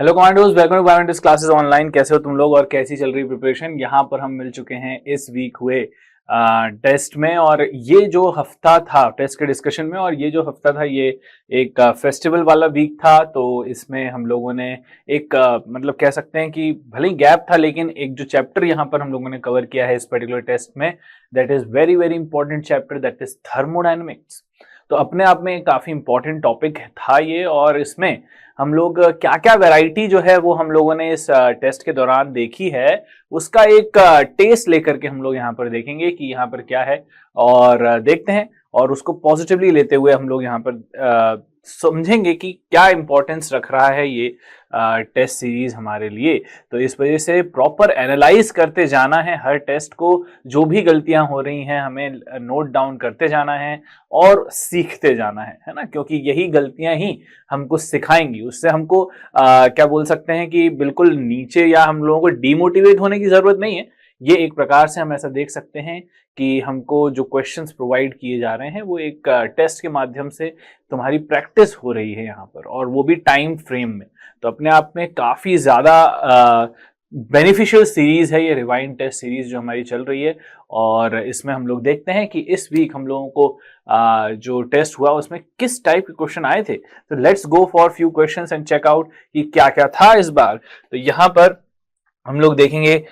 Hello commandos, welcome to biometrics classes online. कैसे हो तुम लोग और कैसी चल रही प्रिपरेशन? यहाँ पर हम मिल चुके हैं इस वीक हुए टेस्ट में। और ये जो हफ्ता था टेस्ट के डिस्कशन में, और ये जो हफ्ता था ये एक फेस्टिवल वाला वीक था। तो इसमें हम लोगों ने एक मतलब कह सकते हैं कि भले ही गैप था, लेकिन एक जो चैप्टर यहाँ पर हम लोगों ने कवर किया है इस पर्टिकुलर टेस्ट में, that is very very important chapter, that is thermodynamics. तो अपने आप में काफी इंपॉर्टेंट टॉपिक था ये, और इसमें हम लोग क्या क्या वैरायटी जो है वो हम लोगों ने इस टेस्ट के दौरान देखी है, उसका एक टेस्ट लेकर के हम लोग यहाँ पर देखेंगे कि यहाँ पर क्या है, और देखते हैं और उसको पॉजिटिवली लेते हुए हम लोग यहाँ पर समझेंगे कि क्या इंपॉर्टेंस रख रहा है ये टेस्ट सीरीज हमारे लिए। तो इस वजह से प्रॉपर एनालाइज करते जाना है हर टेस्ट को, जो भी गलतियां हो रही हैं हमें नोट डाउन करते जाना है और सीखते जाना है ना, क्योंकि यही गलतियां ही हमको सिखाएंगी। उससे हमको क्या बोल सकते हैं कि बिल्कुल नीचे या हम लोगों को डिमोटिवेट होने की जरूरत नहीं है। ये एक प्रकार से हम ऐसा देख सकते हैं कि हमको जो क्वेश्चंस प्रोवाइड किए जा रहे हैं वो एक टेस्ट के माध्यम से तुम्हारी प्रैक्टिस हो रही है यहाँ पर, और वो भी टाइम फ्रेम में। तो अपने आप में काफी ज्यादा बेनिफिशियल सीरीज है ये रिवाइंड टेस्ट सीरीज जो हमारी चल रही है। और इसमें हम लोग देखते हैं कि इस वीक हम लोगों को जो टेस्ट हुआ उसमें किस टाइप के क्वेश्चन आए थे। तो let's go for few questions and check out कि क्या क्या था इस बार। तो यहाँ पर हम लोग देखेंगे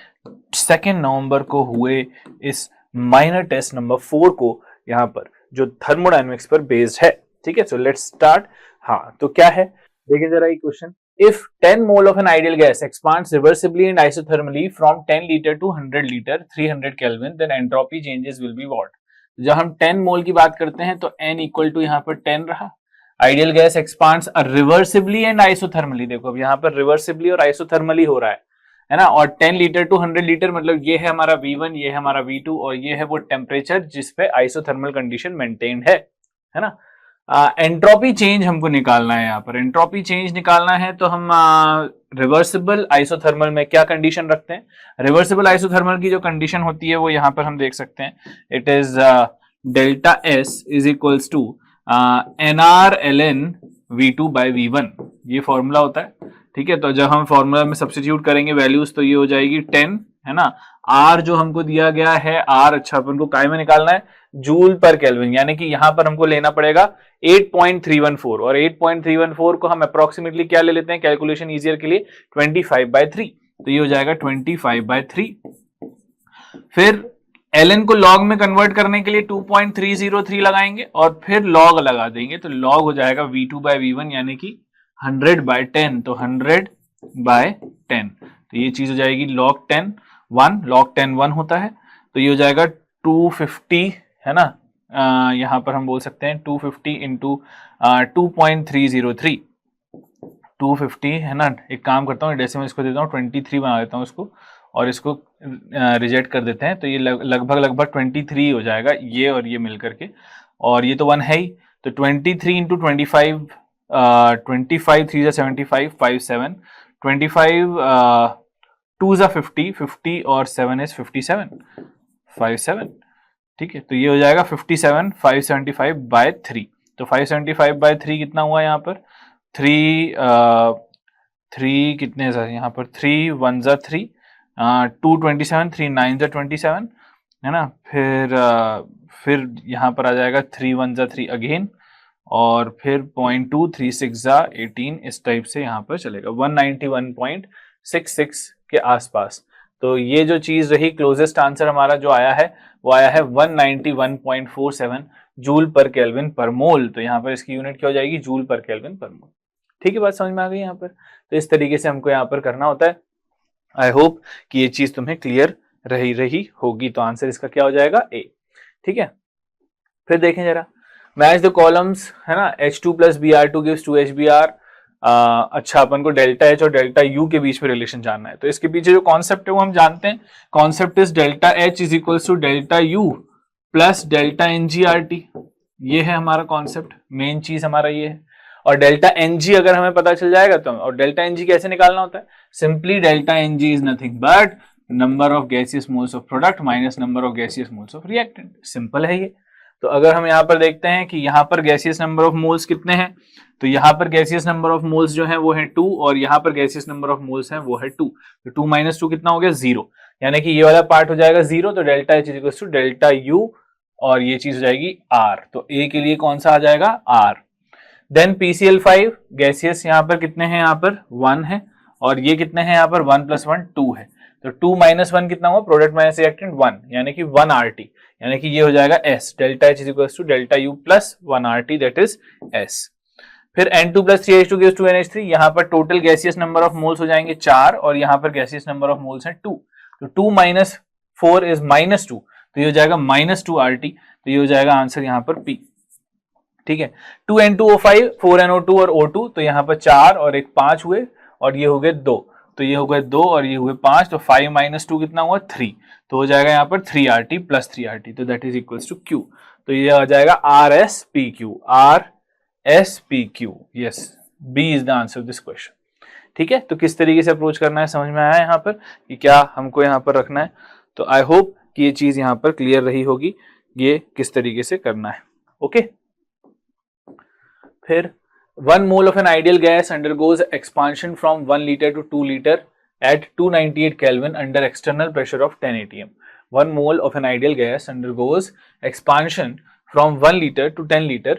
2 नवंबर को हुए इस माइनर टेस्ट नंबर 4 को, यहाँ पर जो थर्मोडायनेमिक्स पर बेस्ड है। ठीक है, सो लेट्स स्टार्ट। हाँ, तो क्या है देखिए जरा ये question. If 10 mole of an ideal gas expands reversibly and isothermally from 10 liter to 100 liter 300 Kelvin, then entropy changes will be what? जब हम 10 मोल की बात करते हैं तो n इक्वल टू यहाँ पर 10 रहा। Ideal gas expands reversibly and isothermally, देखो अब यहाँ पर रिवर्सिबली और आइसोथर्मली हो रहा है ना। और 10 लीटर टू 100 लीटर मतलब ये है हमारा V1, ये है हमारा V2, और ये है वो टेम्परेचर जिसपे आइसोथर्मल कंडीशन मेंटेन्ड है ना। एंट्रोपी चेंज हमको निकालना है। यहाँ पर एंट्रोपी चेंज निकालना है तो हम रिवर्सिबल आइसोथर्मल में क्या कंडीशन रखते हैं। रिवर्सिबल आइसोथर्मल की जो कंडीशन होती है वो यहाँ पर हम देख सकते हैं, it is delta S is equals to NR ln V2 by V1, ये फॉर्मूला होता है। ठीक है, तो जब हम फॉर्मूला में सब्स्टिट्यूट करेंगे वैल्यूज तो ये हो जाएगी 10, है ना। R जो हमको दिया गया है R, अच्छा अपन को काय में निकालना है, जूल पर केल्विन, यानी कि यहाँ पर हमको लेना पड़ेगा 8.314, और 8.314 को हम अप्रोक्सीमेटली क्या ले लेते हैं कैलकुलेशन इजियर के लिए 25/3, तो ये हो जाएगा 25/3। फिर ln को log में कन्वर्ट करने के लिए 2.303 लगाएंगे और फिर log लगा देंगे, तो log हो जाएगा V2/V1 यानी कि 100/10, तो 100/10, तो ये चीज हो जाएगी log 10 1, log 10 1 होता है, तो ये हो जाएगा 250, है ना। यहाँ पर हम बोल सकते हैं 250 इंटू 2.303, 250, है ना। एक काम करता हूँ डेसिमल इसको देता हूँ 23 बना देता हूँ इसको, और इसको रिजेक्ट कर देते हैं, तो ये लगभग 23 हो जाएगा ये और ये मिलकर के, और ये तो 1 है ही, तो 23 इंटू 25, 25 3 जा 75, 5 7, 25 2 जा 50, 50 और 7 इज 57, 57। ठीक है, तो ये हो जाएगा 57 575/3, तो 575/3 कितना हुआ यहाँ पर 3 कितने यहाँ पर 3 1 जा 3, 227, 3 9 जा 27, है ना। फिर यहाँ पर आ जाएगा 3 1 जा 3 अगेन, और फिर 0.2 3 6 जा 18, इस टाइप से यहाँ पर चलेगा 191.66 के आसपास। तो ये जो चीज रही, क्लोजेस्ट आंसर हमारा जो आया है वो आया है 191.47 जूल पर केल्विन पर मोल। तो यहाँ पर इसकी यूनिट क्या हो जाएगी, जूल पर केल्विन पर मोल। ठीक है, बात समझ में आ गई यहाँ पर। तो इस तरीके से हमको यहाँ पर करना होता है। आई होप कि ये चीज तुम्हें क्लियर रही होगी। तो आंसर इसका क्या हो जाएगा, ए। ठीक है, फिर देखें जरा, मैच द कॉलम्स, है ना। H2 plus Br2 gives 2HBr। अच्छा, अपन को डेल्टा H और डेल्टा U के बीच में रिलेशन जानना है, तो इसके पीछे जो कॉन्सेप्ट है वो हम जानते हैं। Concept is delta H is equals to delta U plus delta NGRT, ये है हमारा कॉन्सेप्ट, मेन चीज हमारा ये है। और डेल्टा NG अगर हमें पता चल जाएगा तो, और डेल्टा NG कैसे निकालना होता है, simply delta NG is nothing but number of gaseous moles of product minus number of gaseous moles of reactant, simple है ये। तो अगर हम यहाँ पर देखते हैं कि यहाँ पर गैसियस नंबर ऑफ मोल्स कितने हैं, तो यहाँ पर गैसियस नंबर ऑफ मोल्स जो है वो है 2 और यहाँ पर गैसियस नंबर ऑफ मोल्स है वो है 2। तो 2 - 2 कितना हो गया 0, यानी कि ये वाला पार्ट हो जाएगा 0, तो delta H equal to delta U और ये चीज हो जाएगी R। तो A के लिए कौन सा आ जाएगा R। देन PCl5 गैसियस यहाँ पर कितने हैं, यहाँ पर 1 है और ये कितने हैं यहाँ पर 1 + 1 2 है। तो 2 - 1 कितना हुआ, प्रोडक्ट माइनस रिएक्टेंट 1, यानी कि 1 RT, यानी कि ये हो जाएगा S। Delta H equal to delta U plus 1 RT that is S। फिर N2 + 3H2 gives 2 NH3, यहाँ पर total gaseous number of moles हो जाएंगे 4 और यहाँ पर गैसियस नंबर ऑफ मोल्स है 2। तो 2 - 4 इज -2, तो ये हो जाएगा -2 RT। तो ये हो जाएगा आंसर यहाँ पर P। ठीक है, 2N2O5 4NO2 और O2, तो यहाँ पर 4 और एक 5 हुए और ये हो गए 2, तो ये हो गए 2 और ये हुए 5, तो 5 - 2 कितना हुआ 3, तो हो जाएगा यहाँ पर 3 RT + 3 RT, तो that is equals to Q। तो ये आ जाएगा RSPQ, RSPQ, yes, B is the answer this question. ठीक है, तो किस तरीके से अप्रोच करना है समझ में आया यहाँ पर कि क्या हमको यहाँ पर रखना है। तो आई होप कि ये चीज यहाँ पर क्लियर रही होगी, ये किस तरीके से करना है। ओके, फिर 1 mole of an ideal gas undergoes expansion from 1 liter to 2 liter at 298 Kelvin under external pressure of 10 atm. 1 mole of an ideal gas undergoes expansion from 1 liter to 10 liter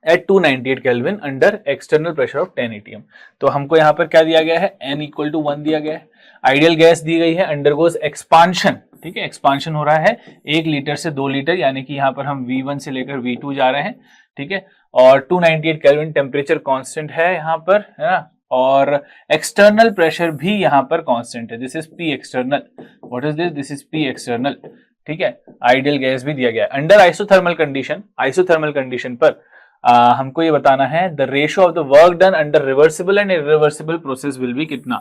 at 298 Kelvin under external pressure of 10 atm. तो हमको यहाँ पर क्या दिया गया है, n = 1 दिया गया है, आइडियल गैस दी गई है, अंडरगोज एक्सपांशन। ठीक है, एक्सपांशन हो रहा है 1 लीटर से 2 लीटर, यानी कि यहाँ पर हम V1 से लेकर V2 जा रहे हैं। ठीक है, और 298 केल्विन टेम्परेचर कांस्टेंट है यहाँ पर, है ना, और एक्सटर्नल प्रेशर भी यहाँ पर कांस्टेंट है, this is P external. What is this, this is P external. ठीक है, आइडियल गैस भी दिया गया है। Under isothermal condition, isothermal condition पर हमको ये बताना है the ratio of the work done under reversible and irreversible process will be कितना।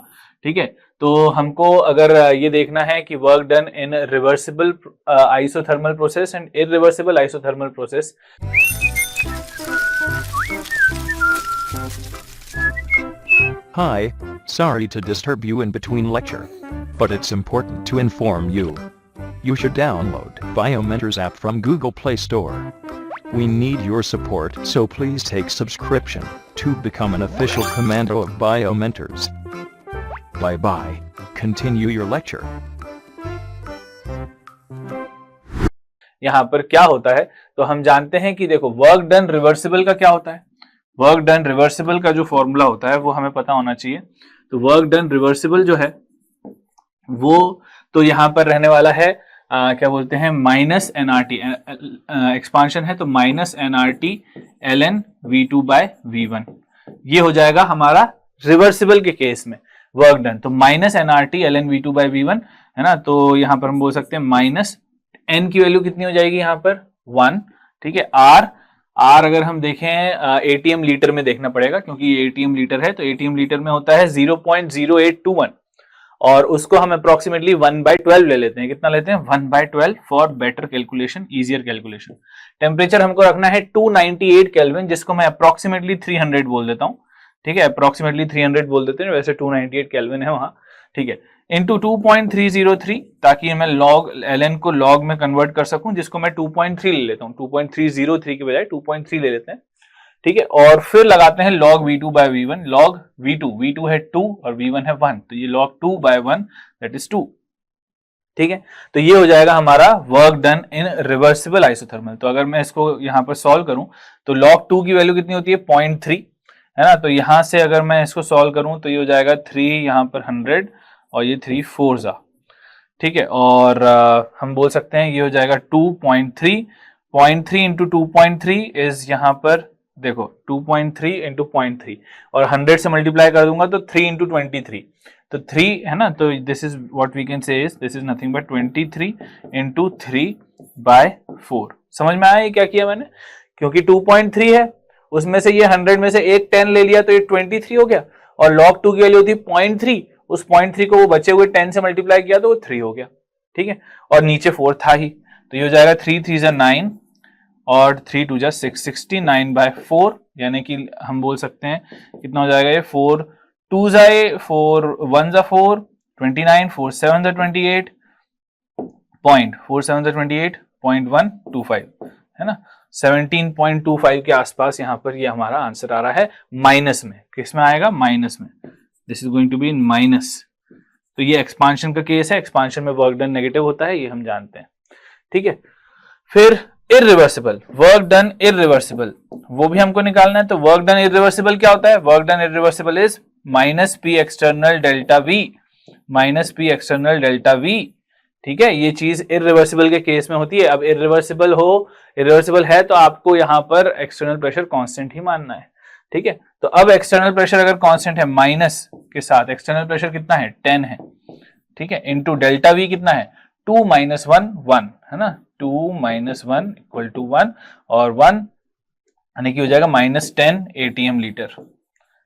ठीक है, तो हमको अगर ये देखना है कि work done in reversible isothermal process and irreversible isothermal process. Hi, sorry to disturb you in between lecture, but it's important to inform you. You should download Biomentors app from Google Play Store. We need your support, so please take subscription to become an official commando of Biomentors. Bye bye. Continue your lecture. यहाँ पर क्या होता है, तो हम जानते हैं कि देखो वर्क डन रिवर्सिबल का क्या होता है, वर्क डन रिवर्सिबल का जो फॉर्मूला होता है वो हमें पता होना चाहिए। तो वर्क डन रिवर्सिबल जो है वो तो यहाँ पर रहने वाला है क्या बोलते हैं -nRT, एक्सपांशन है तो -nRT ln V2/V1, ये हो जाएगा हमारा रिवर्सिबल के केस में वर्क डन। तो -nRT ln V2/V1 है ना, तो यहाँ पर हम बोल सकते हैं माइनस n की वैल्यू कितनी हो जाएगी यहाँ पर 1। ठीक है, R अगर हम देखें ATM लीटर में देखना पड़ेगा, क्योंकि ये ATM लीटर है, तो ATM लीटर में होता है 0.0821 और उसको हम अप्रोक्सीमेटली 1/12 ले लेते हैं। कितना लेते हैं 1/12 for better calculation, easier calculation. Temperature हमको रखना है 298 केल्विन, जिसको मैं अप्रोक्सीमेटली 300 बोल देता हूँ। ठीक है, अप्रोक्सीमेटली 300 बोल देते हैं, वैसे 298 केल्विन है वहां। ठीक है, इंटू 2.303, ताकि मैं log ln को log में कन्वर्ट कर सकूं, जिसको मैं 2.3 ले लेता हूं, 2.303 के बजाय 2.3 ले लेते हैं। ठीक है, और फिर लगाते हैं log V2/V1, log V2 है 2 और V1 है 1, तो ये log 2/1 दैट इज 2। ठीक है, तो ये हो जाएगा हमारा work done in reversible isothermal. तो अगर मैं इसको यहाँ पर सॉल्व करूं तो log 2 की वैल्यू कितनी होती है 0.3, है ना, तो यहां से अगर मैं इसको सॉल्व करूं तो ये हो जाएगा 3 यहाँ पर 100 और ये 3 4 जा। ठीक है, और हम बोल सकते हैं ये हो जाएगा 2.3 इंटू 2.3 इज यहाँ पर देखो 2.3 इंटू 0.3 और 100 से मल्टीप्लाई कर दूंगा तो 3 इंटू 23, तो 3 है ना, तो this is what we can say is this is nothing but 23 into 3/4। समझ में आया ये क्या किया मैंने, क्योंकि 2.3 है उसमें से ये 100 में से एक 10 ले लिया तो ये 23 हो गया, और log 2 की वैल्यू होती है 0.3, उस 0.3 को वो बचे हुए 10 से मल्टीप्लाई किया तो वो 3 हो गया। ठीक है, और नीचे 4 था ही, तो ये हो जाएगा 3 3 जा 9 और 3 2 जा 6, 69/4, यानी कि हम बोल सकते हैं कितना हो जाएगा ये 4 2 जा 4 1 जा 4 29 4 7 जा 28 0.125, है ना, 17.25 के आसपास यहाँ पर ये हमारा आंसर आ रहा है माइनस में। किस में आएगा? माइनस में। This is going to be in minus. तो ये एक्सपांशन का केस है, एक्सपांशन में वर्क डन नेगेटिव होता है, ये हम जानते हैं, ठीक है। फिर इररिवर्सिबल, वर्क डन इररिवर्सिबल, वो भी हमको निकालना है। तो वर्क डन इररिवर्सिबल क्या होता है? Work done irreversible is minus P external delta we, minus P external delta we, ठीक है। ये चीज इररिवर्सिबल के केस में होती है। अब इररिवर्सिबल है तो आपको यहां पर एक्सटर्नल प्रेशर कांस्टेंट ही मानना है, ठीक है। तो अब एक्सटर्नल प्रेशर अगर कांस्टेंट है माइनस के साथ, एक्सटर्नल प्रेशर कितना है? 10 है, ठीक है, इनटू डेल्टा वी कितना है? 2 माइनस 1 1, है ना, 2 माइनस 1 इक्वल टू 1, और 1 यानी कि हो जाएगा माइनस 10 एटीएम लीटर।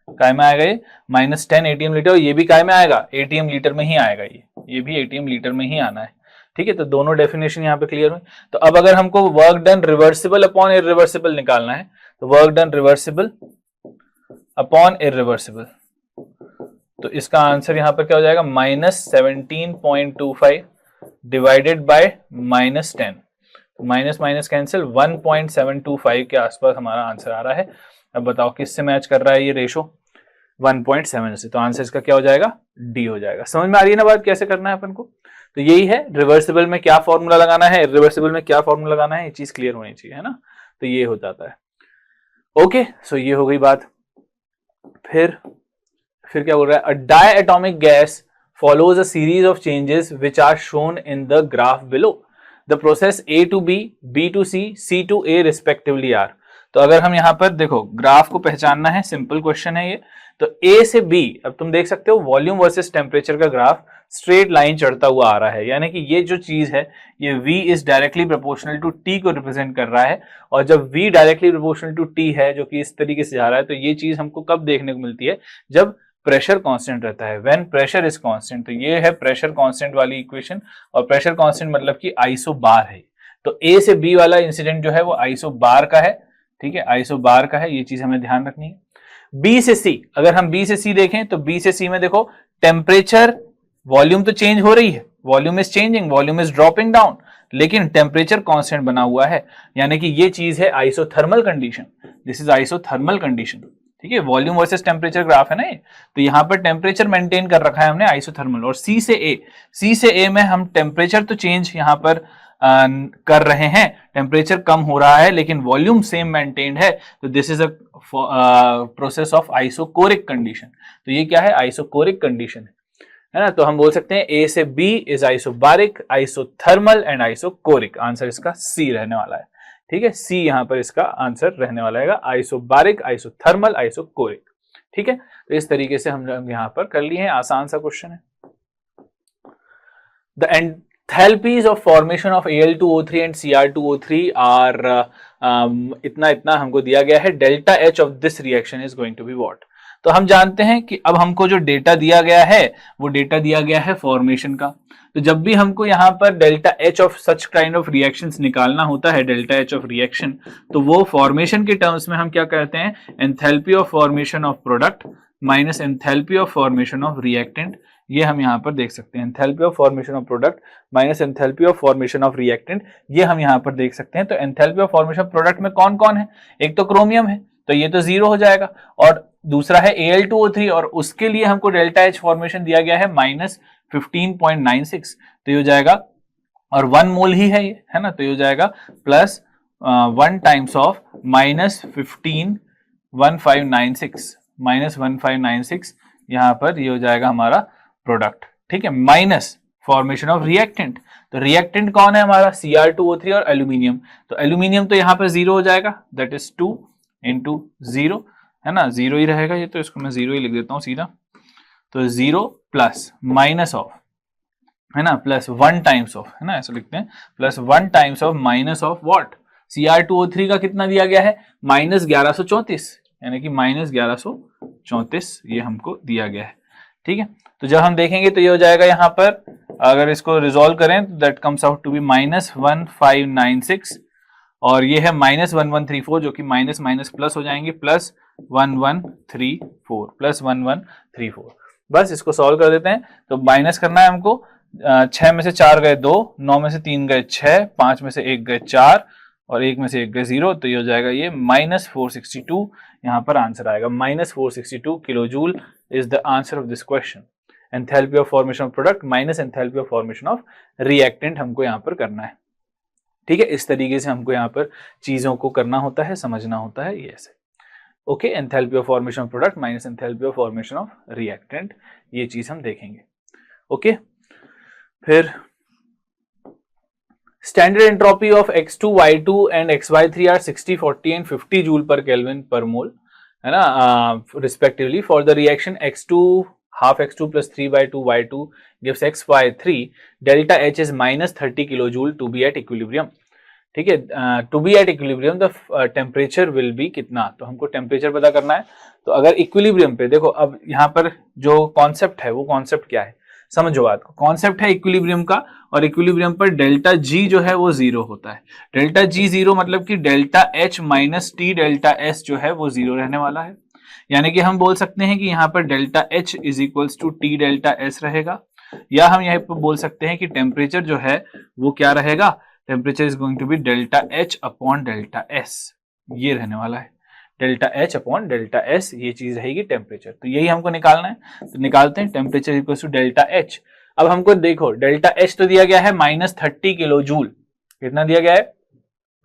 काय में आएगा ये? Minus 10 ATM litre. और ये भी काय में आएगा? एटीएम लीटर में ही आएगा, ये भी एटीएम लीटर में ही आना है, ठीक है। तो दोनों डेफिनेशन यहाँ पे क्लियर हुई। तो अब अगर हमको work done reversible upon irreversible निकालना है, तो work done reversible upon irreversible, तो इसका आंसर यहां पर क्या हो जाएगा? Minus 17.25 divided by minus 10, minus minus cancel, 1.725 के आसपास हमारा आंसर आ रहा है। अब बताओ किससे मैच कर रहा है ये रेशो? 1.7 से। तो आंसर इसका क्या हो जाएगा? डी हो जाएगा। समझ में आ रही है ना बात कैसे करना है अपन को? तो यही है, रिवर्सिबल में क्या फॉर्मूला लगाना है, इररिवर्सिबल में क्या फॉर्मूला लगाना है, ये चीज क्लियर होनी चाहिए, है ना। तो ये हो जाता है। ओके, सो ये हो गई बात। फिर क्या बोल रहा है? अ डायएटॉमिक gas follows a series of changes which are shown in the graph below. The process A to B, B to C, C to A respectively are. तो अगर हम यहां पर देखो ग्राफ को पहचानना है, सिंपल क्वेश्चन है ये। तो A से B, अब तुम देख सकते हो वॉल्यूम वर्सेस टेम्परेचर का ग्राफ स्ट्रेट लाइन चढ़ता हुआ आ रहा है, यानी कि ये जो चीज है ये V इज डायरेक्टली प्रोपोर्शनल टू T को रिप्रेजेंट कर रहा है। और जब V directly proportional to T है, जो कि इस तरीके से जा रहा है, तो ये चीज हमको कब देखने को मिलती है? जब प्रेशर कांस्टेंट रहता है, व्हेन प्रेशर इज कांस्टेंट। तो ये है प्रेशर कांस्टेंट वाली इक्वेशन, और प्रेशर कांस्टेंट मतलब कि आइसो बार है। तो ए से बी वाला इंसिडेंट जो है वो आइसो बार का है, ठीक है, आइसो बार का है, ये चीज हमें ध्यान रखनी है। बी से सी, अगर हम बी से सी देखें तो बी से सी में देखो टेम्परेचर, वॉल्यूम तो चेंज हो रही है, volume is changing, volume is dropping down, लेकिन टेम्परेचर कांस्टेंट बना हुआ है, यानी कि ये चीज है isothermal condition. This is isothermal condition, ठीक है। वॉल्यूम वर्सेस टेम्परेचर ग्राफ है ना ये, तो यहां पर टेम्परेचर मेंटेन कर रखा है हमने आइसोथर्मल। और सी से ए में हम टेम्परेचर तो चेंज यहां पर कर रहे हैं, टेम्परेचर कम हो रहा है लेकिन वॉल्यूम सेम मेंटेन्ड है। तो this is a process of isochoric condition. तो ये क्या है? आइसोकोरिक कंडीशन है ना। तो हम बोल सकते हैं ए से B is isobaric, isothermal and isochoric. Answer इसका सी रहने वाला है, ठीक है। सी यहां पर इसका आंसर रहने वाला है, आइसोबारिक, आइसोथर्मल, आइसोकोरिक, ठीक है। तो इस तरीके से हम यहां पर कर लिए हैं, आसान सा क्वेश्चन है। The enthalpies of formation of Al2O3 and Cr2O3 are इतना हमको दिया गया है। Delta H of this reaction is going to be what? तो हम जानते हैं कि अब हमको जो डेटा दिया गया है वो डेटा दिया गया है फॉर्मेशन का। तो जब भी हमको यहाँ पर delta H of such kind of reactions निकालना होता है, डेल्टा एच ऑफ रिएक्शन, तो वो फॉर्मेशन के टर्म्स में हम क्या करते हैं? Enthalpy of formation of product minus enthalpy of formation of reactant. ये हम यहाँ पर देख सकते हैं, enthalpy of formation of product minus enthalpy of formation of reactant, ये हम यहाँ पर देख सकते हैं। तो enthalpy of formation of product में कौन कौन है? एक तो क्रोमियम है, तो ये तो 0 हो जाएगा, और दूसरा है Al2O3, और उसके लिए हमको डेल्टा एच फॉर्मेशन दिया गया है माइनस 15.96, तो ये हो जाएगा, और 1 मोल ही है ये, है ना, तो ये हो जाएगा plus 1 times of minus 15.1596, minus 1596, यहां पर ये हो जाएगा हमारा प्रोडक्ट, ठीक है, माइनस फॉर्मेशन ऑफ रिएक्टेंट। तो रिएक्टेंट कौन है हमारा? Cr2O3 और एल्यूमिनियम। तो एल्यूमिनियम तो यहां पर 0 हो जाएगा, दैट इज 2 इंटू 0, है ना, 0 ही रहेगा ये, तो इसको मैं 0 ही लिख देता हूं सीधा। तो 0 प्लस माइनस ऑफ, है ना, प्लस 1 टाइम्स ऑफ, है ना, ऐसा लिखते हैं, plus 1 times of minus of what? Cr2O3 का कितना दिया गया है? माइनस 1134, यानी कि माइनस 1134 ये हमको दिया गया है, ठीक है। तो जब हम देखेंगे तो ये हो जाएगा यहाँ पर, अगर इसको रिजोल्व करें तो that comes out to be minus 1596, और ये है माइनस 1134, जो कि माइनस माइनस प्लस हो जाएंगे, प्लस 1134, प्लस 1134। बस इसको सॉल्व कर देते हैं। तो माइनस करना है हमको, 6 में से 4 गए 2, 9 में से 3 गए 6, 5 में से 1 गए 4, और एक में से एक गए 0, तो ये हो जाएगा ये -462, यहाँ पर आंसर आएगा -462 kilo joule is the answer of this question. Enthalpy of formation of product minus enthalpy of formation of reactant हमको यहाँ पर करना है। ठीक है, इस तरीके से हमको यहाँ पर चीजों को करना होता है, समझना होता है, ये ऐसे। Okay, enthalpy of formation of product minus enthalpy of formation of reactant, ये चीज हम देखेंगे। ओके, फिर standard entropy of x2, y2 and xy3 are 60, 40 and 50 joule per kelvin per mole, है ना, respectively for the reaction x2 half x2 plus 3/2 y2 gives xy3, delta H is -30 kilojoule to be at equilibrium। ठीक है, to be at equilibrium the temperature will be कितना, तो हमको temperature पता करना है। तो अगर इक्विलिब्रियम पे देखो, अब यहाँ पर जो कॉन्सेप्ट है वो कॉन्सेप्ट क्या है, समझो बात को। कॉन्सेप्ट है इक्विलिब्रियम का, और इक्विलिब्रियम पर डेल्टा जी जो है वो 0 होता है। डेल्टा जी 0 मतलब कि delta H minus T delta S जो है वो 0 रहने वाला है। यानी कि हम बोल सकते हैं कि यहाँ पर delta H is equals to T delta S रहेगा, या हम यहाँ पर बोल सकते हैं कि टेम्परेचर जो है वो क्या रहेगा, temperature is going to be delta H upon delta S, ये रहने वाला है। Delta H upon delta S, ये चीज रहेगी टेम्परेचर। तो यही हमको निकालना है, तो निकालते हैं। Temperature equals to delta H. अब हमको देखो डेल्टा एच तो दिया गया है -30 किलो जूल, कितना दिया गया है,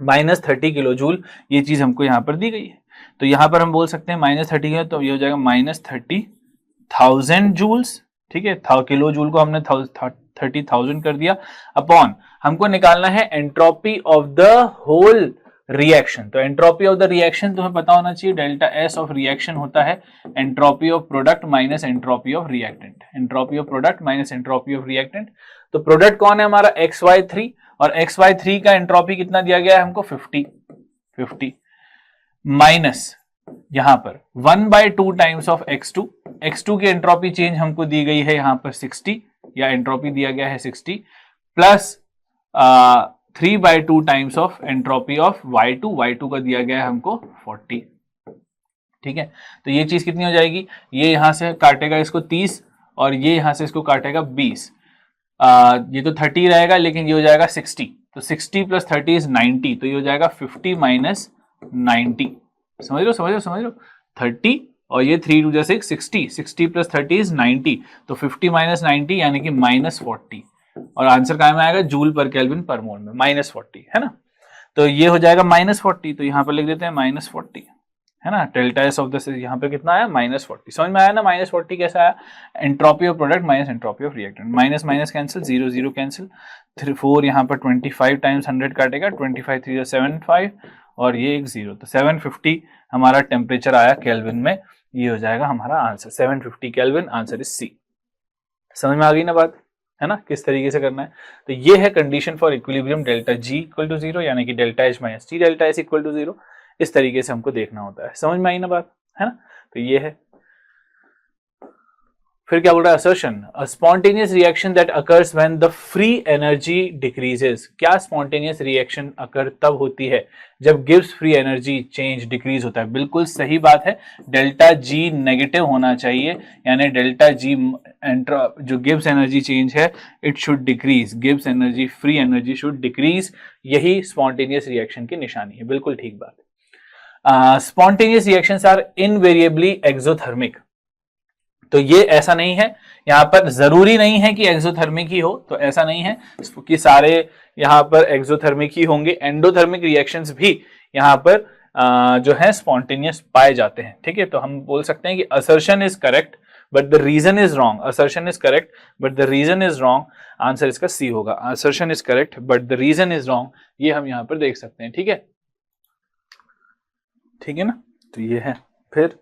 -30 किलो जूल, ये चीज हमको यहाँ पर दी गई है। तो यहाँ पर हम बोल सकते हैं -30 है, तो ये हो जाएगा -30,000 जूल्स। ठीक है, किलो जूल को हमने 30,000 कर दिया, अपॉन हमको निकालना है entropy of the whole reaction. तो एंट्रोपी ऑफ द रिएक्शन तुम्हें पता होना चाहिए, डेल्टा एस ऑफ रिएक्शन होता है entropy of product minus entropy of reactant. Entropy of product minus entropy of reactant. तो प्रोडक्ट कौन है हमारा, XY3, और XY3 का एंट्रोपी कितना दिया गया है हमको, 50 माइनस यहां पर 1/2 टाइम्स ऑफ x2। x2 की एंट्रोपी चेंज हमको दी गई है यहां पर 60, या एंट्रोपी दिया गया है 60, plus 3/2 times of entropy of y2 का दिया गया है हमको 40। ठीक है, तो ये चीज कितनी हो जाएगी, ये यहां से काटेगा इसको 30, और ये यहां से इसको काटेगा 20। ये तो 30 रहेगा, लेकिन ये हो जाएगा 60, तो 60 प्लस 30 इज 90, तो ये हो जाएगा 50 माइनस 90। समझ लो 30 और ये 3 2 6 60 प्लस 30 इज 90, तो 50 माइनस 90 यानी कि -40, और आंसर कहाँ में आएगा, जूल पर केल्विन पर मोल में, -40 है ना। तो ये हो जाएगा -40, तो यहाँ पर लिख देते हैं -40, है ना। डेल्टा एस ऑफ दिस यहाँ पे कितना आया, -40। समझ में आया ना, -40 कैसा आया, entropy of product minus entropy of reactant, minus minus cancel, 0 0 cancel, 4 यहाँ पर 25 टाइम्स 100 काटेगा, 25 3 75, और ये एक 0, तो 750 हमारा टेम्परेचर आया केल्विन में, ये हो जाएगा हमारा answer 750 kelvin, answer is C. समझ में आ गई ना बात, है ना, किस तरीके से करना है। तो ये है condition for equilibrium delta G equal to 0, यानी कि delta H minus T delta S equal to 0। इस तरीके से हमको देखना होता है। समझ में आई ना बात, है ना। तो ये है, फिर क्या बोल रहा है, assertion, a spontaneous reaction that occurs when the free energy decreases. क्या स्पॉन्टेनियस रिएक्शन अकर तब होती है जब Gibbs free energy change decrease होता है। बिल्कुल सही बात है, डेल्टा जी नेगेटिव होना चाहिए, यानी डेल्टा जी जो गिब्स एनर्जी चेंज है it should decrease, Gibbs energy free energy should decrease, यही स्पॉन्टेनियस रिएक्शन की निशानी है। बिल्कुल ठीक बात है। Spontaneous reactions are invariably exothermic. तो ये ऐसा नहीं है, यहाँ पर जरूरी नहीं है कि एक्सोथर्मिक ही हो, तो ऐसा नहीं है कि सारे यहाँ पर एक्सोथर्मिक ही होंगे, एंडोथर्मिक रिएक्शंस भी यहाँ पर जो है स्पॉन्टेनियस पाए जाते हैं। ठीक है, तो हम बोल सकते हैं कि assertion is correct but the reason is wrong, assertion is correct but the reason is wrong, answer इसका सी होगा, assertion is correct but the reason is wrong, ये हम यहाँ पर देख सकते हैं। ठीक है, ठीक है ना, तो ये है। फिर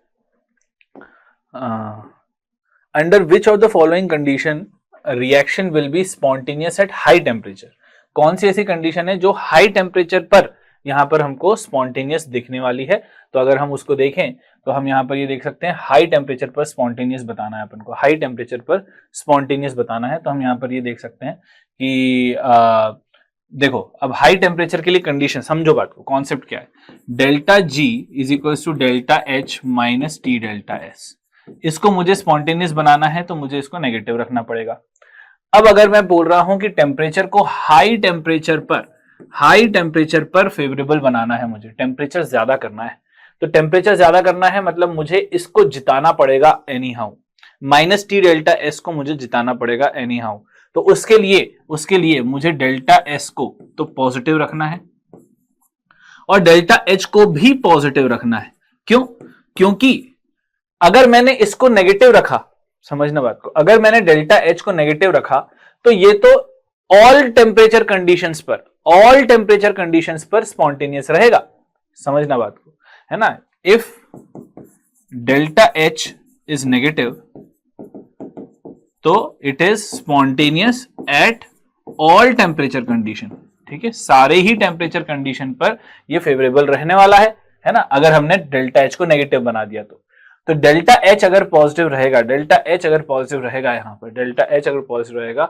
under which of the following condition reaction will be spontaneous at high temperature. कौन सी ऐसी कंडीशन है जो हाई टेम्परेचर पर यहां पर हमको स्पॉन्टेनियस दिखने वाली है। तो अगर हम उसको देखें तो हम यहां पर ये देख सकते हैं, हाई टेम्परेचर पर स्पॉन्टेनियस बताना है अपन को, हाई टेम्परेचर पर स्पॉन्टेनियस बताना है। तो हम यहां पर ये देख सकते हैं कि देखो, अब हाई टेम्परेचर के लिए कंडीशन समझो बात को, कॉन्सेप्ट क्या है, delta G is equal to delta H minus T delta S. इसको मुझे स्पॉन्टेनियस बनाना है तो मुझे इसको नेगेटिव रखना पड़ेगा। अब अगर मैं बोल रहा हूं कि टेम्परेचर को हाई टेम्परेचर पर हाई टेम्परेचर पर फेवरेबल बनाना है मुझे, टेम्परेचर ज्यादा करना है। तो टेम्परेचर ज्यादा करना है मतलब मुझे इसको जिताना पड़ेगा any how, minus T delta S को मुझे जिताना पड़ेगा एनी हाउ। तो उसके लिए मुझे डेल्टा एस को तो पॉजिटिव रखना है और डेल्टा एच को भी पॉजिटिव रखना है। क्यों? क्योंकि अगर मैंने इसको नेगेटिव रखा, समझना बात को, अगर मैंने डेल्टा एच को नेगेटिव रखा तो ये तो ऑल टेम्परेचर कंडीशंस पर स्पॉन्टेनियस रहेगा। समझना बात को, है ना। If delta H is negative तो it is spontaneous at all temperature condition. ठीक है, सारे ही टेम्परेचर कंडीशन पर ये फेवरेबल रहने वाला है ना, अगर हमने डेल्टा एच को नेगेटिव बना दिया तो डेल्टा एच अगर पॉजिटिव रहेगा, यहां पर डेल्टा एच अगर पॉजिटिव रहेगा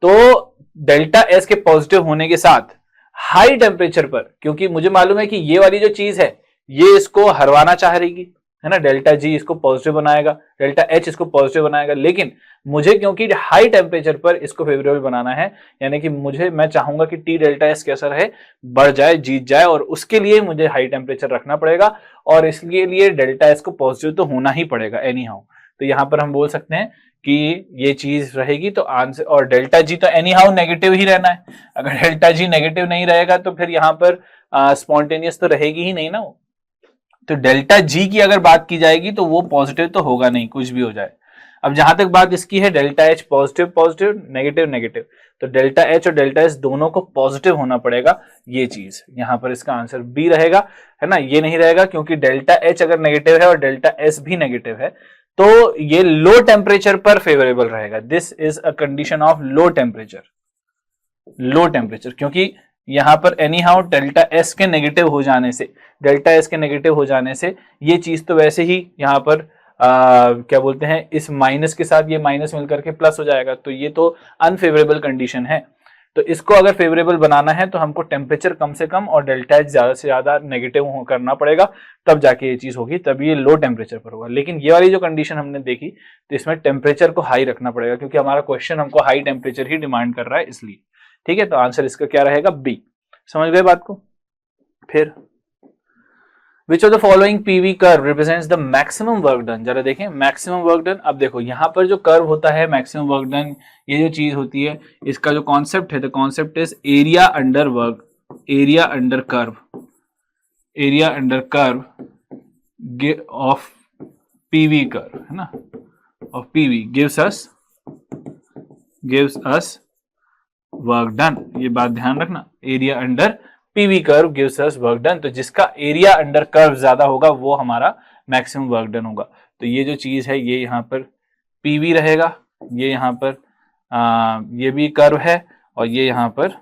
तो डेल्टा एस के पॉजिटिव होने के साथ हाई टेम्परेचर पर, क्योंकि मुझे मालूम है कि ये वाली जो चीज है ये इसको हरवाना चाह रही है ना, डेल्टा जी इसको पॉजिटिव बनाएगा, डेल्टा एच इसको पॉजिटिव बनाएगा, लेकिन मुझे क्योंकि हाई टेम्परेचर पर इसको फेवरेबल बनाना है, यानी कि मैं चाहूंगा कि टी डेल्टा एस कैसा रहे, बढ़ जाए, जीत जाए, और उसके लिए मुझे हाई टेम्परेचर रखना पड़ेगा और इसके लिए डेल्टा एस को पॉजिटिव तो होना ही पड़ेगा एनी हाउ। तो यहां पर हम बोल सकते हैं कि ये चीज रहेगी तो आंसर, और डेल्टा जी तो एनी हाउ नेगेटिव ही रहना है। अगर डेल्टा जी नेगेटिव नहीं रहेगा तो फिर यहां पर स्पॉन्टेनियस तो रहेगी ही नहीं ना वो। तो डेल्टा जी की अगर बात की जाएगी तो वो पॉजिटिव तो होगा नहीं, कुछ भी हो जाए। अब जहां तक बात इसकी है डेल्टा एच पॉजिटिव नेगेटिव, तो डेल्टा एच और डेल्टा एस दोनों को पॉजिटिव होना पड़ेगा। ये चीज यहां पर इसका आंसर बी रहेगा, है ना। ये नहीं रहेगा क्योंकि डेल्टा एच अगर नेगेटिव है और डेल्टा एस भी नेगेटिव है तो ये लो टेम्परेचर पर फेवरेबल रहेगा। This is a condition of low temperature, क्योंकि यहां पर एनी हाउ डेल्टा एस के नेगेटिव हो जाने से ये चीज तो वैसे ही यहां पर क्या बोलते हैं, इस माइनस के साथ ये माइनस मिलकर के प्लस हो जाएगा, तो ये तो अनफेवरेबल कंडीशन है। तो इसको अगर फेवरेबल बनाना है तो हमको टेम्परेचर कम से कम और डेल्टा एच ज्यादा से ज्यादा नेगेटिव करना पड़ेगा, तब जाके ये चीज होगी, तब ये लो टेम्परेचर पर होगा। लेकिन ये वाली जो कंडीशन हमने देखी तो इसमें टेम्परेचर को हाई रखना पड़ेगा, क्योंकि हमारा क्वेश्चन हमको हाई टेम्परेचर ही डिमांड कर रहा है, इसलिए। ठीक है, तो आंसर इसका क्या रहेगा? बी। समझ गए बात को? फिर Which of the following PV curve represents the maximum work done? जरा देखें maximum work done। अब देखो यहां पर जो कर्व होता है maximum work done, ये जो चीज होती है, इसका जो कॉन्सेप्ट है, the concept is area under work, area under curve of PV curve, है ना, of PV gives us work done. ये बात ध्यान रखना, area under PV curve gives us work done. तो जिसका एरिया अंडर कर्व ज्यादा होगा वो हमारा मैक्सिमम वर्क डन होगा। तो ये जो चीज है ये यहाँ पर PV रहेगा, ये यहाँ पर ये भी कर्व है और ये यहाँ पर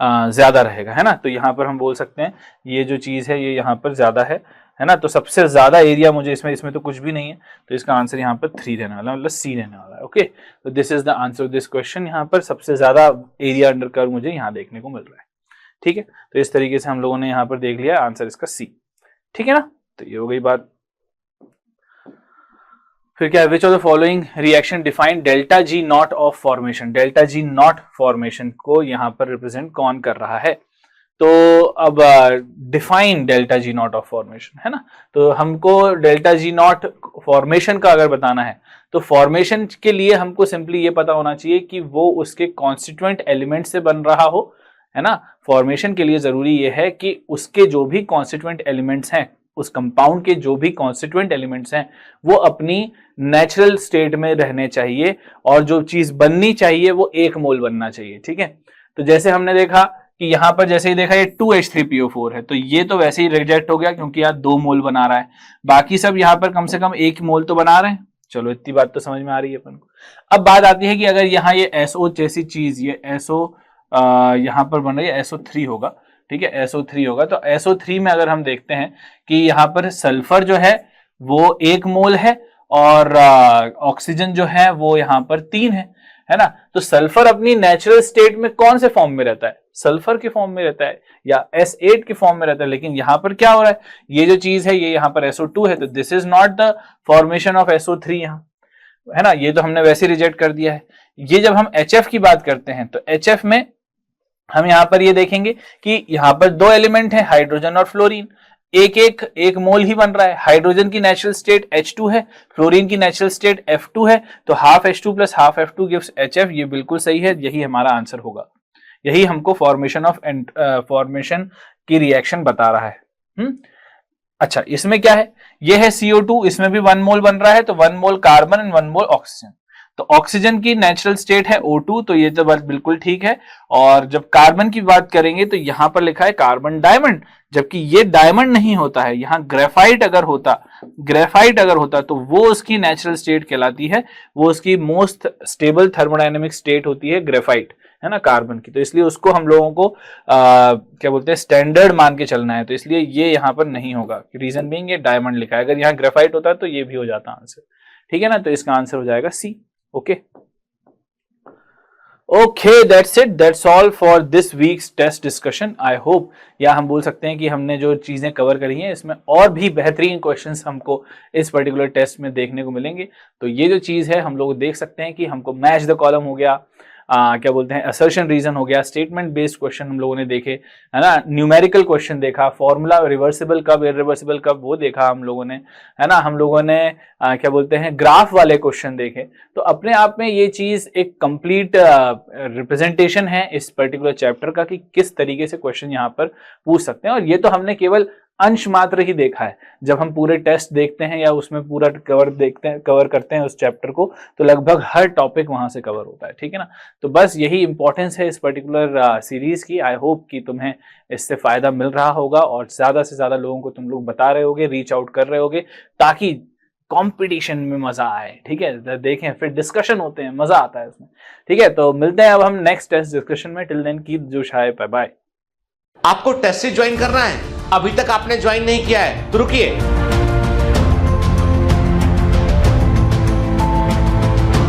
ज्यादा रहेगा, है ना। तो यहाँ पर हम बोल सकते हैं ये जो चीज है ये यहाँ पर ज्यादा है ना। तो सबसे ज्यादा एरिया मुझे इसमें तो कुछ भी नहीं है, तो इसका आंसर यहाँ पर 3 रहने वाला है, मतलब C रहने वाला है। ओके, तो this is the answer of this question. यहाँ पर सबसे ज्यादा एरिया अंडर कर्व मुझे यहाँ देखने को मिल रहा है। ठीक है, तो इस तरीके से हम लोगों ने यहाँ पर देख लिया आंसर इसका C। ठीक है ना, तो ये हो गई बात। फिर क्या है, which of the following reaction define delta G not of formation? Delta G not formation को यहाँ पर रिप्रेजेंट कौन कर रहा है? तो अब define delta G not of formation, है ना। तो हमको डेल्टा जी नॉट फॉर्मेशन का अगर बताना है तो फॉर्मेशन के लिए हमको सिंपली ये पता होना चाहिए कि वो उसके कॉन्स्टिट्यूएंट एलिमेंट से बन रहा हो, है ना। फॉर्मेशन के लिए जरूरी ये है कि उसके जो भी कॉन्स्टिट्यूएंट एलिमेंट्स हैं, उस कंपाउंड के जो भी कॉन्स्टिट्यूएंट एलिमेंट्स हैं वो अपनी नेचुरल स्टेट में रहने चाहिए और जो चीज बननी चाहिए वो 1 मोल बनना चाहिए। ठीक है, तो जैसे हमने देखा कि यहां पर जैसे ही देखा ये 2H3PO4 है, तो ये तो वैसे ही रिजेक्ट हो गया क्योंकि यार 2 मोल बना रहा है, बाकी सब यहां पर कम से कम 1 मोल तो बना रहे हैं। चलो इतनी बात तो समझ में आ रही है अपन को। अब बात आती है कि अगर यहाँ ये SO जैसी चीज, ये SO यहाँ पर बन रही है, SO3 होगा। ठीक है, SO3 होगा, तो SO3 में अगर हम देखते हैं कि यहाँ पर सल्फर जो है वो 1 मोल है और ऑक्सीजन जो है वो यहाँ पर 3 है ना। तो सल्फर अपनी नेचुरल स्टेट में कौन से फॉर्म में रहता है? सल्फर के फॉर्म में रहता है या S8 के फॉर्म में रहता है। लेकिन यहाँ पर क्या हो रहा है, ये जो चीज है ये यहाँ पर SO2 है, तो this is not the formation of SO3 यहाँ, है ना। ये तो हमने वैसे रिजेक्ट कर दिया है। ये जब हम HF की बात करते हैं तो HF में हम यहाँ पर ये देखेंगे कि यहाँ पर दो एलिमेंट है, हाइड्रोजन और फ्लोरीन, एक मोल ही बन रहा है। हाइड्रोजन की नेचुरल स्टेट H2 है, फ्लोरीन की नेचुरल स्टेट F2 है, तो half H2 plus half F2 gives HF। ये बिल्कुल सही है, यही हमारा आंसर होगा। यही हमको फॉर्मेशन की रिएक्शन बता रहा है। अच्छा, इसमें क्या है, ये है CO2, इसमें भी 1 मोल बन रहा है, तो 1 mole carbon and 1 mole oxygen. तो ऑक्सीजन की नेचुरल स्टेट है O2, तो ये तो बात बिल्कुल ठीक है। और जब कार्बन की बात करेंगे तो यहां पर लिखा है कार्बन डायमंड, जबकि ये डायमंड नहीं होता है, यहाँ ग्रेफाइट अगर होता तो वो उसकी नेचुरल स्टेट कहलाती है, वो उसकी मोस्ट स्टेबल थर्मोडायनेमिक स्टेट होती है ग्रेफाइट, है ना, कार्बन की। तो इसलिए उसको हम लोगों को क्या बोलते हैं, स्टैंडर्ड मान के चलना है, तो इसलिए ये यहाँ पर नहीं होगा। रीजन बीइंग ये डायमंड लिखा है, अगर यहाँ ग्रेफाइट होता तो ये भी हो जाता आंसर, ठीक है ना। तो इसका आंसर हो जाएगा C. Okay, that's it, that's all for this week's test discussion. I hope, या हम बोल सकते हैं कि हमने जो चीजें कवर करी हैं इसमें और भी बेहतरीन क्वेश्चंस हमको इस पर्टिकुलर टेस्ट में देखने को मिलेंगे। तो ये जो चीज है हम लोग देख सकते हैं कि हमको मैच द कॉलम हो गया, क्या बोलते हैं, असर्शन रीजन हो गया, स्टेटमेंट बेस्ड क्वेश्चन हम लोगों ने देखे, है ना, न्यूमेरिकल क्वेश्चन देखा, फॉर्मूला रिवर्सिबल कब इरिवर्सिबल कब वो देखा हम लोगों ने, है ना, हम लोगों ने क्या बोलते हैं, ग्राफ वाले क्वेश्चन देखे। तो अपने आप में ये चीज एक कंप्लीट रिप्रेजेंटेशन है इस पर्टिकुलर चैप्टर का कि किस तरीके से क्वेश्चन यहाँ पर पूछ सकते हैं। और ये तो हमने केवल अंश मात्र ही देखा है। जब हम पूरे टेस्ट देखते हैं या उसमें पूरा कवर करते हैं उस चैप्टर को, तो लगभग हर टॉपिक वहां से कवर होता है, ठीक है ना। तो बस यही इंपॉर्टेंस है इस पर्टिकुलर सीरीज की। आई होप कि तुम्हें इससे फायदा मिल रहा होगा और ज्यादा से ज्यादा लोगों को तुम लोग बता रहे होगे, रीच आउट कर रहे होगे, ताकि कंपटीशन में मजा आए, ठीक है। देखें, फिर डिस्कशन होते हैं, मजा आता है उसमें, ठीक है। तो मिलते हैं अब हम नेक्स्ट टेस्ट डिस्कशन में। टिल देन कीप जोश हाई, बाय बाय। आपको टेस्ट सीरीज ज्वाइन करना है, अभी तक आपने ज्वाइन नहीं किया है तो रुकिए,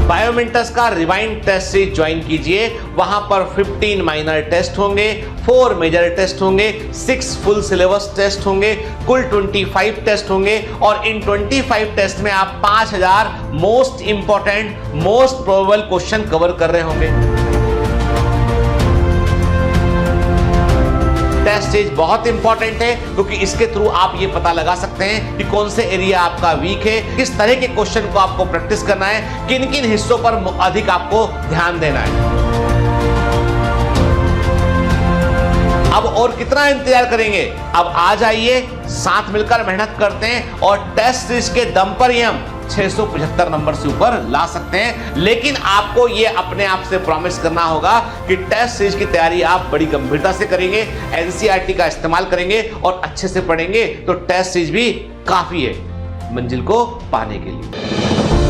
बायोमेंटस का रिवाइंड टेस्ट सीरीज ज्वाइन कीजिए। वहां पर 15 माइनर टेस्ट होंगे, 4 मेजर टेस्ट होंगे, 6 फुल सिलेबस टेस्ट होंगे, कुल 25 टेस्ट होंगे। और इन 25 टेस्ट में आप 5000 most important, most probable question cover कर रहे होंगे। टेस्ट सीरीज बहुत इंपॉर्टेंट है क्योंकि इसके थ्रू आप ये पता लगा सकते हैं कि कौन से एरिया आपका वीक है, किस तरह के क्वेश्चन को आपको प्रैक्टिस करना है, किन किन हिस्सों पर अधिक आपको ध्यान देना है। अब और कितना इंतजार करेंगे, अब आ जाइए, साथ मिलकर मेहनत करते हैं और टेस्ट सीरीज के दम पर ही हम 675 नंबर से ऊपर ला सकते हैं। लेकिन आपको यह अपने आप से प्रॉमिस करना होगा कि टेस्ट सीरीज की तैयारी आप बड़ी गंभीरता से करेंगे, एनसीईआरटी का इस्तेमाल करेंगे और अच्छे से पढ़ेंगे, तो टेस्ट सीरीज भी काफी है मंजिल को पाने के लिए।